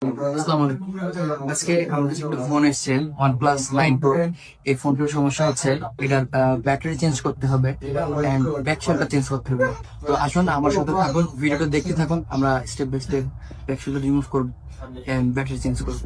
আসসালামু আলাইকুম। আজকে আমার কাছে একটা ফোন এসেছে OnePlus 9 Pro। এই ফোনটার সমস্যা হচ্ছে এটার ব্যাটারি চেঞ্জ করতে হবে এন্ড ব্যাক শেলটা চেঞ্জ করতে হবে। তো আসুন আমার সাথে থাকুন, ভিডিওটা দেখতে থাকুন, আমরা স্টেপ বাই স্টেপ ব্যাক শেলটা রিমুভ করবো এন্ড ব্যাটারি চেঞ্জ করবো।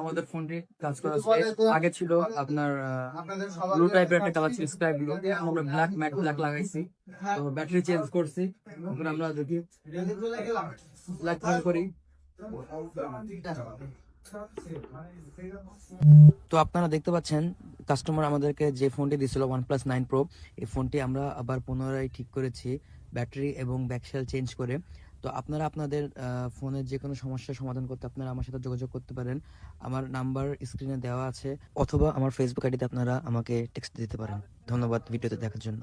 আমাদের ফোনটি কাজ করা আগে ছিল আপনার ব্লু টাইপের একটা কালার ছিল, স্কাই ব্লু। আমরা ব্ল্যাক ম্যাট ব্ল্যাক লাগাইছি, তো ব্যাটারি চেঞ্জ করছি। এখন আমরা দেখি ব্ল্যাক কালার করি। তো আপনারা দেখতে পাচ্ছেন কাস্টমার আমাদেরকে যে ফোনটি দিয়েছিল OnePlus 9 Pro, এই ফোনটি আমরা আবার পুনরায় ঠিক করেছি ব্যাটারি এবং ব্যাকশেল চেঞ্জ করে। তো আপনারা আপনাদের ফোনের যে কোনো সমস্যার সমাধান করতে আপনারা আমার সাথে যোগাযোগ করতে পারেন। আমার নাম্বার স্ক্রিনে দেওয়া আছে, অথবা আমার ফেসবুক আইডিতে আপনারা আমাকে টেক্সট দিতে পারেন। ধন্যবাদ ভিডিওতে দেখার জন্য।